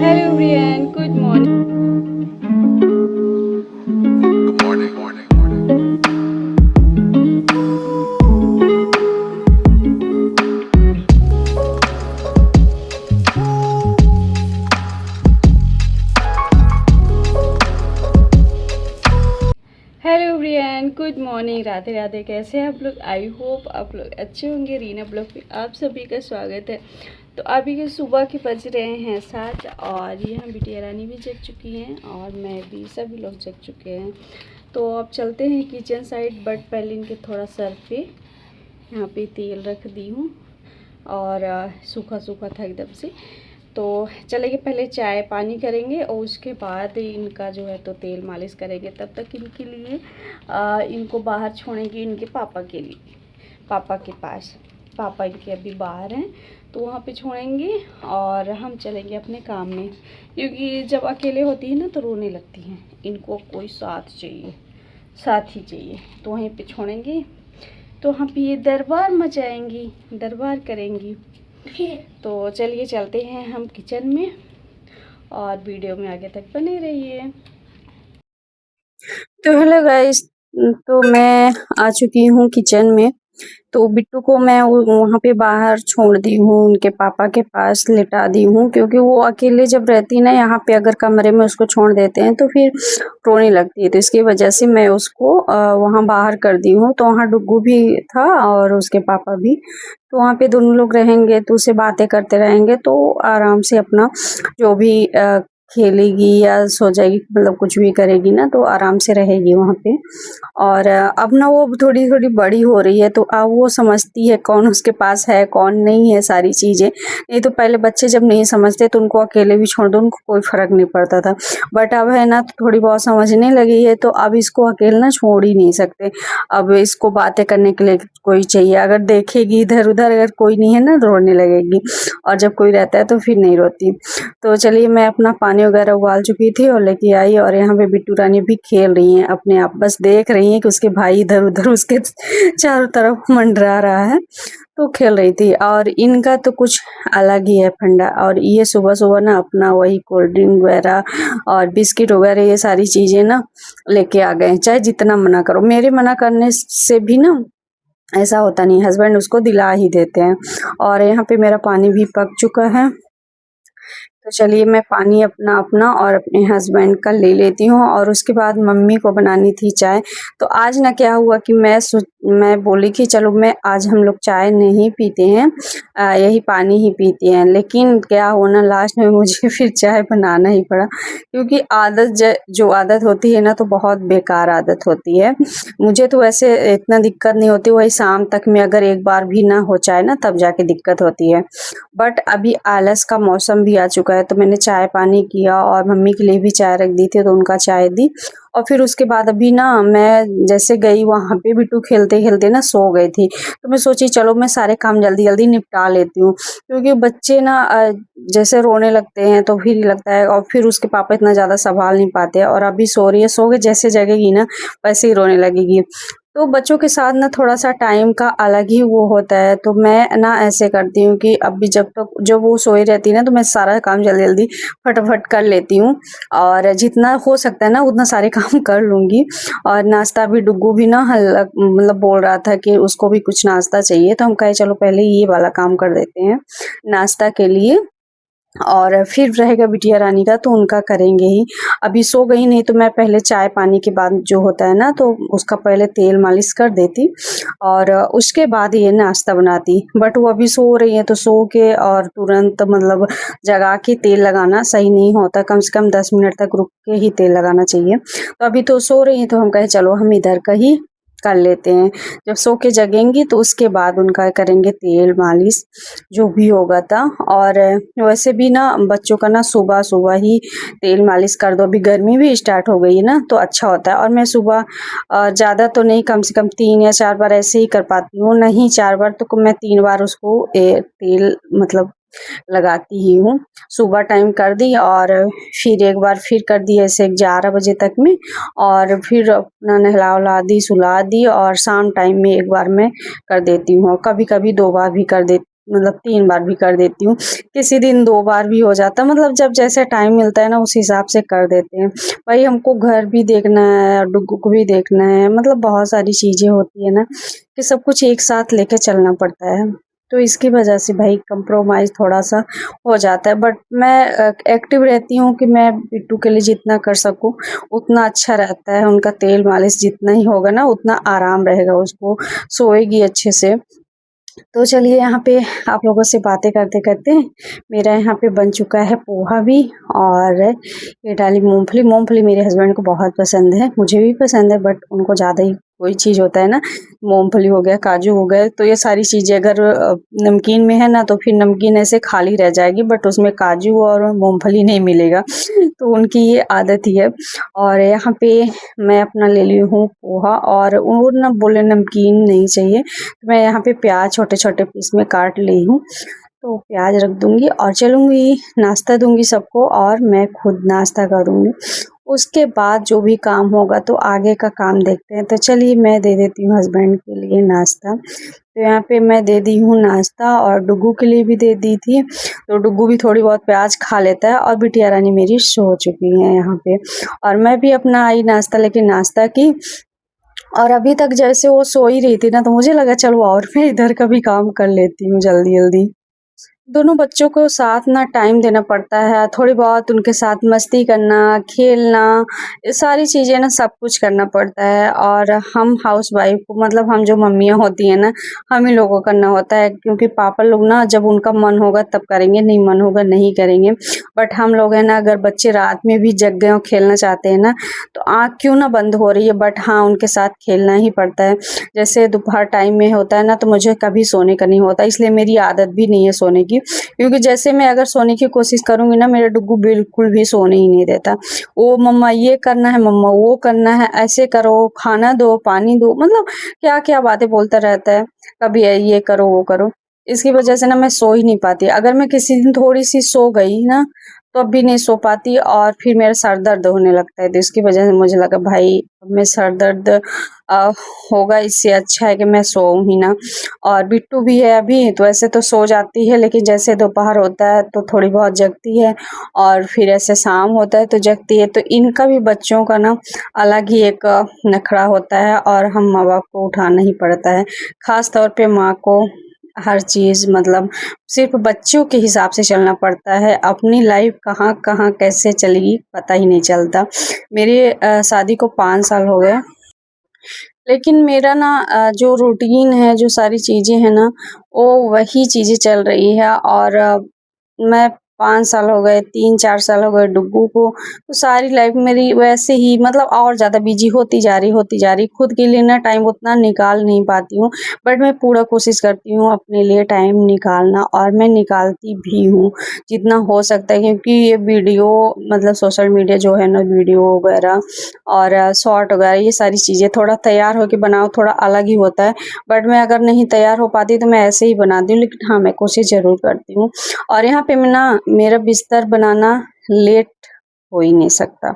Hello Brian, good morning. Hello Brian, good morning. Radhe Radhe. कैसे हैं आप लोग? आई होप आप लोग अच्छे होंगे। रीना ब्लॉग पे आप सभी का स्वागत है। तो अभी के सुबह के बज रहे हैं 7 और यहाँ बिटिया रानी भी जग चुकी हैं और मैं भी, सभी लोग जग चुके हैं। तो अब चलते हैं किचन साइड, बट पहले इनके थोड़ा सर पे यहाँ पे तेल रख दी हूँ और सूखा सूखा था एकदम से। तो चलेंगे, पहले चाय पानी करेंगे और उसके बाद इनका जो है तो तेल मालिश करेंगे। तब तक इनके लिए इनको बाहर छोड़ेंगे इनके पापा के लिए, पापा के पास। पापा इनके अभी बाहर हैं तो वहाँ पे छोड़ेंगे और हम चलेंगे अपने काम में, क्योंकि जब अकेले होती है ना तो रोने लगती हैं। इनको कोई साथ चाहिए, साथ ही चाहिए। तो वहीं पे छोड़ेंगे तो हम भी ये दरबार मचाएंगी, दरबार करेंगी। तो चलिए चलते हैं हम किचन में और वीडियो में आगे तक बने रहिए। तो हेलो गाइस, तो मैं आ चुकी हूँ किचन में। तो बिट्टू को मैं वहाँ पे बाहर छोड़ दी हूँ, उनके पापा के पास लिटा दी हूँ, क्योंकि वो अकेले जब रहती ना यहाँ पे, अगर कमरे में उसको छोड़ देते हैं तो फिर रोने लगती है। तो इसकी वजह से मैं उसको वहाँ बाहर कर दी हूँ। तो वहाँ डुग्गू भी था और उसके पापा भी। तो वहाँ पे दोनों लोग रहेंगे तो उससे बातें करते रहेंगे, तो आराम से अपना जो भी खेलेगी या सो जाएगी, मतलब कुछ भी करेगी ना, तो आराम से रहेगी वहाँ पे। और अब ना वो थोड़ी थोड़ी बड़ी हो रही है, तो अब वो समझती है कौन उसके पास है कौन नहीं है, सारी चीज़ें। नहीं तो पहले बच्चे जब नहीं समझते तो उनको अकेले भी छोड़ दो, उनको कोई फ़र्क नहीं पड़ता था। बट अब है ना, तो थोड़ी बहुत समझने लगी है, तो अब इसको अकेले ना छोड़ ही नहीं सकते। अब इसको बातें करने के लिए कोई चाहिए। अगर देखेगी इधर उधर, अगर कोई नहीं है ना, रोने लगेगी, और जब कोई रहता है तो फिर नहीं रोती। तो चलिए, मैं अपना पानी वगैरह उबाल चुकी थी और लेके आई, और यहाँ पे बिट्टू रानी भी खेल रही हैं अपने आप, बस देख रही हैं कि उसके भाई इधर उधर उसके चारों तरफ मंडरा रहा है, तो खेल रही थी। और इनका तो कुछ अलग ही है फंडा। और ये सुबह सुबह ना अपना वही कोल्ड ड्रिंक वगैरह और बिस्किट वगैरह ये सारी चीज़ें ना लेके आ गए, चाहे जितना मना करो। मेरे मना करने से भी ना ऐसा होता नहीं, हस्बैंड उसको दिला ही देते हैं। और यहाँ पे मेरा पानी भी पक चुका है। तो चलिए, मैं पानी अपना अपना और अपने हस्बैंड का ले लेती हूँ, और उसके बाद मम्मी को बनानी थी चाय। तो आज ना क्या हुआ कि मैं बोली कि चलो, मैं आज हम लोग चाय नहीं पीते हैं, यही पानी ही पीते हैं। लेकिन क्या हुआ ना, लास्ट में मुझे फिर चाय बनाना ही पड़ा, क्योंकि आदत जो आदत होती है ना, तो बहुत बेकार आदत होती है। मुझे तो वैसे इतना दिक्कत नहीं होती, वही शाम तक में अगर एक बार भी ना हो चाय ना, तब जाके दिक्कत होती है। बट अभी आलस का मौसम भी आ चुका है, तो मैंने चाय पानी किया और मम्मी के लिए भी चाय रख दी थी, तो उनका चाय दी। और फिर उसके बाद अभी ना मैं जैसे गई वहाँ पे, बिट्टू खेलते खेलते ना सो गई थी। तो मैं सोची चलो मैं सारे काम जल्दी जल्दी निपटा लेती हूँ, क्योंकि बच्चे ना जैसे रोने लगते हैं तो फिर लगता है, और फिर उसके पापा इतना ज़्यादा संभाल नहीं पाते। और अभी सो रही है, सो के जैसे जगेगी ना वैसे ही रोने लगेगी। तो बच्चों के साथ ना थोड़ा-सा टाइम का अलग ही वो होता है। तो मैं ना ऐसे करती हूँ कि अभी जब वो सोई रहती है ना, तो मैं सारा काम जल्दी-जल्दी फटाफट कर लेती हूँ, और जितना हो सकता है ना उतना सारे काम कर लूँगी। और नाश्ता भी, डुग्गू भी ना मतलब बोल रहा था कि उसको भी कुछ नाश्ता चाहिए, तो हम कहे चलो पहले ये वाला काम कर देते हैं नाश्ता के लिए, और फिर रहेगा बिटिया रानी का, तो उनका करेंगे ही। अभी सो गई, नहीं तो मैं पहले चाय पानी के बाद जो होता है ना, तो उसका पहले तेल मालिश कर देती और उसके बाद ये नाश्ता बनाती। बट वो अभी सो रही है, तो सो के और तुरंत मतलब जगा के तेल लगाना सही नहीं होता, कम से कम 10 मिनट तक रुक के ही तेल लगाना चाहिए। तो अभी तो सो रही है, तो हम कहे चलो हम इधर का ही कर लेते हैं। जब सो के जगेंगी तो उसके बाद उनका करेंगे तेल मालिश, जो भी होगा था। और वैसे भी ना बच्चों का ना सुबह सुबह ही तेल मालिश कर दो, अभी गर्मी भी स्टार्ट हो गई है ना, तो अच्छा होता है। और मैं सुबह ज़्यादा तो नहीं, कम से कम 3 या 4 बार ऐसे ही कर पाती हूँ, नहीं 4 बार तो मैं 3 बार उसको तेल मतलब लगाती ही हूँ। सुबह टाइम कर दी और फिर एक बार फिर कर दी ऐसे 11 बजे तक में, और फिर अपना नहला वहला दी, सुला दी, और शाम टाइम में एक बार मैं कर देती हूँ, कभी कभी 2 बार भी कर देती मतलब 3 बार भी कर देती हूँ, किसी दिन 2 बार भी हो जाता है, मतलब जब जैसे टाइम मिलता है ना उस हिसाब से कर देते हैं। भाई हमको घर भी देखना है और डुग्गू को भी देखना है, मतलब बहुत सारी चीज़ें होती है ना कि सब कुछ एक साथ लेके चलना पड़ता है। तो इसकी वजह से भाई कंप्रोमाइज़ थोड़ा-सा हो जाता है, बट मैं एक्टिव रहती हूँ कि मैं बिट्टू के लिए जितना कर सकूँ उतना अच्छा रहता है। उनका तेल मालिश जितना ही होगा ना उतना आराम रहेगा उसको, सोएगी अच्छे से। तो चलिए यहाँ पे आप लोगों से बातें करते-करते मेरा यहाँ पे बन चुका है पोहा भी, और ये डाली मूँगफली। मूँगफली मेरे हस्बैंड को बहुत पसंद है, मुझे भी पसंद है, बट उनको ज़्यादा ही कोई चीज़ होता है ना, मूँगफली हो गया, काजू हो गए, तो ये सारी चीज़ें अगर नमकीन में है ना तो फिर नमकीन ऐसे खाली रह जाएगी, बट उसमें काजू और मूँगफली नहीं मिलेगा। तो उनकी ये आदत ही है। और यहाँ पे मैं अपना ले ली हूँ पोहा, और वो ना बोले नमकीन नहीं चाहिए, तो मैं यहाँ पे प्याज छोटे-छोटे पीस में काट ली हूँ। तो प्याज रख दूँगी और चलूँगी, नाश्ता दूँगी सबको और मैं खुद नाश्ता करूँगी। उसके बाद जो भी काम होगा तो आगे का काम देखते हैं। तो चलिए मैं दे देती हूँ हस्बैंड के लिए नाश्ता। तो यहाँ पे मैं दे दी हूँ नाश्ता, और डुग्गू के लिए भी दे दी थी। तो डुग्गू भी थोड़ी बहुत प्याज खा लेता है, और बिटिया रानी मेरी सो चुकी है यहाँ पे। और मैं भी अपना आई नाश्ता लेके नाश्ता की, और अभी तक जैसे वो सो ही रही थी ना तो मुझे लगा चलो और मैं इधर का भी काम कर लेती हूँ जल्दी-जल्दी। दोनों बच्चों को साथ ना टाइम देना पड़ता है, थोड़ी बहुत उनके साथ मस्ती करना, खेलना, ये सारी चीज़ें ना सब कुछ करना पड़ता है। और हम हाउसवाइफ़ को, मतलब हम जो मम्मियाँ होती हैं ना, हम ही लोगों को करना होता है, क्योंकि पापा लोग ना जब उनका मन होगा तब करेंगे, नहीं मन होगा नहीं करेंगे। बट हम लोग हैं ना, अगर बच्चे रात में भी जग गए और खेलना चाहते हैं ना, तो आँख क्यों ना बंद हो रही है, बट हाँ, उनके साथ खेलना ही पड़ता है। जैसे दोपहर टाइम में होता है ना तो मुझे कभी सोने का नहीं होता, इसलिए मेरी आदत भी नहीं है सोने की, क्योंकि जैसे मैं अगर सोने की कोशिश करूँगी ना, मेरा डुग्गू बिल्कुल भी सोने ही नहीं देता। वो मम्मा ये करना है, मम्मा वो करना है, ऐसे करो, खाना दो, पानी दो, मतलब क्या-क्या बातें बोलता रहता है। कभी ये करो, वो करो। इसकी वजह से ना मैं सो ही नहीं पाती। अगर मैं किसी दिन थोड़ी-सी सो गई ना, तो अब भी नहीं सो पाती, और फिर मेरा सर दर्द होने लगता है। तो इसकी वजह से मुझे लगा भाई अब मैं सर दर्द अ, होगा, इससे अच्छा है कि मैं सोऊँ ही ना। और बिट्टू भी है अभी, तो ऐसे तो सो जाती है, लेकिन जैसे दोपहर होता है तो थोड़ी बहुत जगती है, और फिर ऐसे शाम होता है तो जगती है। तो इनका भी बच्चों का ना अलग ही एक नखरा होता है, और हम माँ-बाप को उठाना ही पड़ता है। ख़ास तौर पे माँ को हर चीज़, मतलब सिर्फ़ बच्चों के हिसाब से चलना पड़ता है। अपनी लाइफ़ कहाँ-कहाँ कैसे चलेगी पता ही नहीं चलता। मेरे शादी को 5 साल हो गए। लेकिन मेरा ना जो रूटीन है, जो सारी चीज़ें हैं ना, वो वही चीज़ें चल रही है, और मैं 5 साल हो गए, 3-4 साल हो गए डुग्गू को, तो सारी लाइफ़ मेरी वैसे ही, मतलब और ज़्यादा बिज़ी होती जा रही। खुद के लिए ना टाइम उतना निकाल नहीं पाती हूँ, बट मैं पूरा कोशिश करती हूँ अपने लिए टाइम निकालना, और मैं निकालती भी हूँ, जितना हो सकता है, क्योंकि ये वीडियो, मतलब सोशल मीडिया जो है ना, वीडियो वगैरह और शॉर्ट वगैरह, ये सारी चीज़ें थोड़ा तैयार होके बनाओ, थोड़ा अलग ही होता है। बट मैं अगर नहीं तैयार हो पाती तो मैं ऐसे ही बनाती हूँ, लेकिन हाँ, मैं कोशिश ज़रूर करती हूँ। और यहाँ पे मैं ना, मेरा बिस्तर बनाना लेट हो ही नहीं सकता।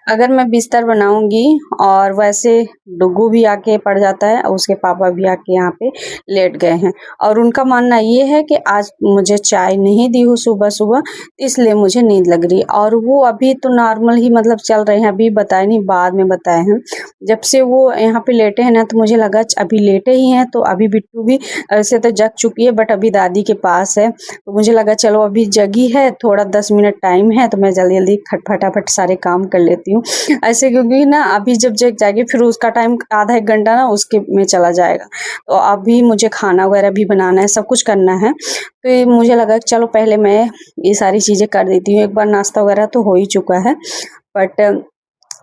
अगर मैं बिस्तर बनाऊँगी, और वैसे डुग्गू भी आके पड़ जाता है, और उसके पापा भी आके यहाँ पे लेट गए हैं, और उनका मानना ये है कि आज मुझे चाय नहीं दी हो सुबह-सुबह, इसलिए मुझे नींद लग रही है। और वो अभी तो नॉर्मल ही, मतलब चल रहे हैं, अभी बताए नहीं, बाद में बताए हैं। जब से वो यहाँ पे लेटे हैं ना, तो मुझे लगा अभी लेटे ही हैं, तो अभी बिट्टू भी ऐसे तो जग चुकी है, बट अभी दादी के पास है। तो मुझे लगा चलो अभी जगी है, थोड़ा 10 मिनट टाइम है, तो मैं जल्दी-जल्दी फटाफट सारे काम कर लेती हूँ। ऐसे, क्योंकि ना अभी जब जग जाएगी फिर उसका टाइम आधा 1 घंटा ना उसके में चला जाएगा। तो अभी मुझे खाना वगैरह भी बनाना है, सब कुछ करना है। तो ये मुझे लगा कि चलो पहले मैं ये सारी चीज़ें कर देती हूँ। एक बार नाश्ता वगैरह तो हो ही चुका है, बट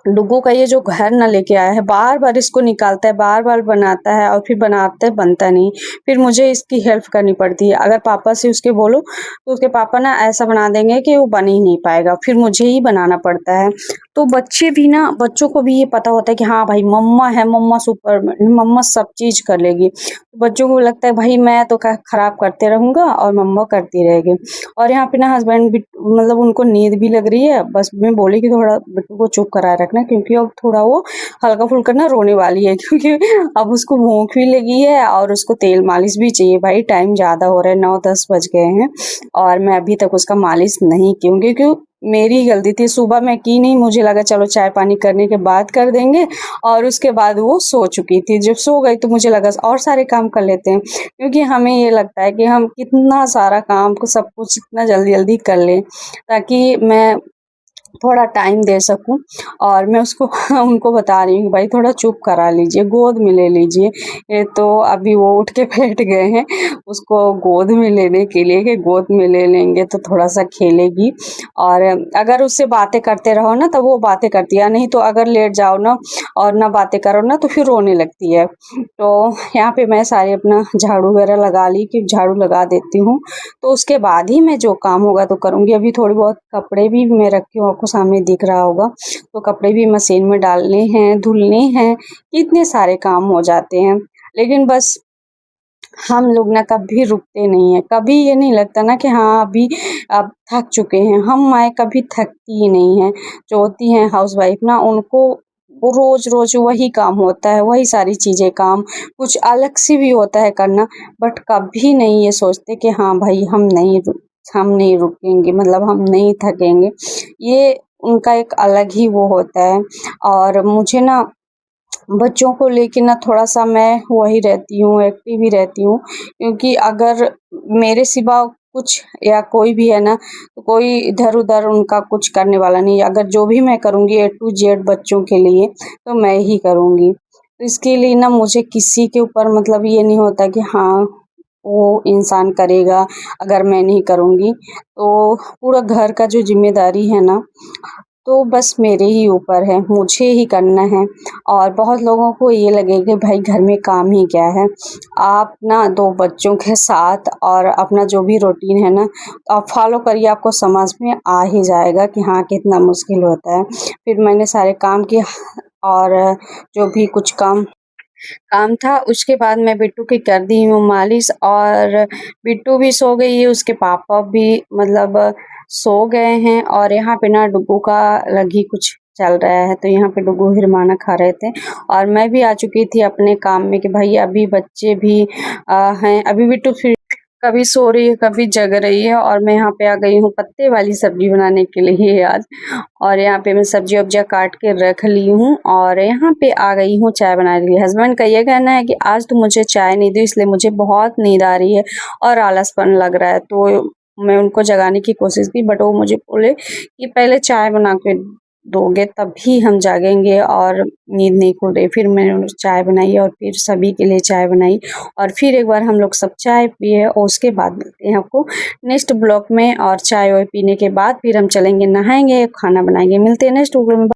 डुग्गू का ये जो घर ना लेके आया है, बार-बार इसको निकालता है, बार-बार बनाता है, और फिर बनाते बनता नहीं। फिर मुझे इसकी हेल्प करनी पड़ती है। अगर पापा से उसके बोलो, तो उसके पापा ना ऐसा बना देंगे कि वो बन ही नहीं पाएगा, फिर मुझे ही बनाना पड़ता है। तो बच्चे भी ना, बच्चों को भी ये पता होता है कि हाँ भाई मम्मा है, मम्मा सुपरमैन, मम्मा सब चीज़ कर लेगी। तो बच्चों को लगता है भाई मैं तो खराब करते रहूँगा और मम्मा करती रहेगी। और यहाँ पे ना हस्बैंड भी मतलब उनको नींद भी लग रही है, बस मैं बोली कि थोड़ा बिट्टू को चुप कराए रखना, क्योंकि अब थोड़ा वो हल्का-फुल्का ना रोने वाली है क्योंकि अब उसको भूख भी लगी है और उसको तेल मालिश भी चाहिए। भाई टाइम ज़्यादा हो रहा है, 9-10 बज गए हैं और मैं अभी तक उसका मालिश नहीं की हूँ, क्योंकि मेरी गलती थी, सुबह मैं की नहीं, मुझे लगा चलो चाय पानी करने के बाद कर देंगे, और उसके बाद वो सो चुकी थी। जब सो गई तो मुझे लगा और सारे काम कर लेते हैं, क्योंकि हमें ये लगता है कि हम कितना सारा काम को सब कुछ इतना जल्दी-जल्दी कर लें, ताकि मैं थोड़ा टाइम दे सकूँ। और मैं उसको उनको बता रही हूँ भाई थोड़ा चुप करा लीजिए, गोद में ले लीजिए। ये तो अभी वो उठ के बैठ गए हैं उसको गोद में लेने के लिए, कि गोद में ले लेंगे तो थोड़ा-सा खेलेगी। और अगर उससे बातें करते रहो ना तब वो बातें करती है, नहीं तो अगर लेट जाओ ना और ना बातें करो ना तो फिर रोने लगती है। तो यहाँ पे मैं सारे अपना झाड़ू वगैरह लगा ली, कि झाड़ू लगा देती हूँ, तो उसके बाद ही मैं जो काम होगा तो करूँगी। अभी थोड़ी बहुत कपड़े भी मैं रखी हूँ, आपको सामने दिख रहा होगा, तो कपड़े भी मशीन में डालने हैं, धुलने हैं, कितने सारे काम हो जाते हैं। लेकिन बस हम लोग ना कभी रुकते नहीं हैं, कभी ये नहीं लगता ना कि हाँ अभी अब थक चुके हैं, हम माएँ कभी थकती ही नहीं हैं। जो होती हैं हाउसवाइफ़ ना, उनको वो रोज़-रोज़ वही काम होता है, वही सारी चीज़ें काम, कुछ अलग से भी होता है करना, बट कभी नहीं ये सोचते कि हाँ भाई हम नहीं रुकेंगे, मतलब हम नहीं थकेंगे। ये उनका एक अलग ही वो होता है। और मुझे ना बच्चों को लेके ना थोड़ा-सा मैं वही रहती हूँ, एक्टिव ही रहती हूँ, क्योंकि अगर मेरे सिवा कुछ या कोई भी है ना, तो कोई इधर-उधर उनका कुछ करने वाला नहीं है। अगर जो भी मैं करूँगी A to Z बच्चों के लिए, तो मैं ही करूँगी। तो इसके लिए ना मुझे किसी के ऊपर मतलब ये नहीं होता कि हाँ, वो इंसान करेगा, अगर मैं नहीं करूँगी। तो पूरा घर का जो ज़िम्मेदारी है ना, तो बस मेरे ही ऊपर है, मुझे ही करना है। और बहुत लोगों को ये लगे कि भाई घर में काम ही क्या है। आप ना 2 बच्चों के साथ और अपना जो भी रूटीन है ना, आप फ़ॉलो करिए, आपको समझ में आ ही जाएगा कि हाँ, कितना मुश्किल होता है। फिर मैंने सारे काम किए और जो भी कुछ काम था, उसके बाद मैं बिट्टू की कर दी हूँ मालिश, और बिट्टू भी सो गई है, उसके पापा भी मतलब सो गए हैं। और यहाँ पे ना डुग्गू का अलग ही कुछ चल रहा है, तो यहाँ पे डुग्गू हिरमाना खा रहे थे और मैं भी आ चुकी थी अपने काम में, कि भाई अभी बच्चे भी हैं, अभी बिट्टू फिर कभी सो रही है, कभी जग रही है, और मैं यहाँ पे आ गई हूँ पत्ते वाली सब्जी बनाने के लिए आज। और यहाँ पे मैं सब्जी-वब्जियाँ काट के रख ली हूँ और यहाँ पे आ गई हूँ चाय बनाने के लिए। हस्बैंड का ये कहना है कि आज तुम मुझे चाय नहीं दी, इसलिए मुझे बहुत नींद आ रही है और आलसपन लग रहा है। तो मैं उनको जगाने की कोशिश की, बट वो मुझे बोले कि पहले चाय बना के दोगे तभी हम जागेंगे, और नींद नहीं खुल रही। फिर मैंने चाय बनाई और फिर सभी के लिए चाय बनाई, और फिर एक बार हम लोग सब चाय पिए, और उसके बाद मिलते हैं आपको नेक्स्ट ब्लॉग में। और चाय वाय पीने के बाद फिर हम चलेंगे नहाएंगे, खाना बनाएंगे। मिलते हैं नेक्स्ट ब्लॉग में।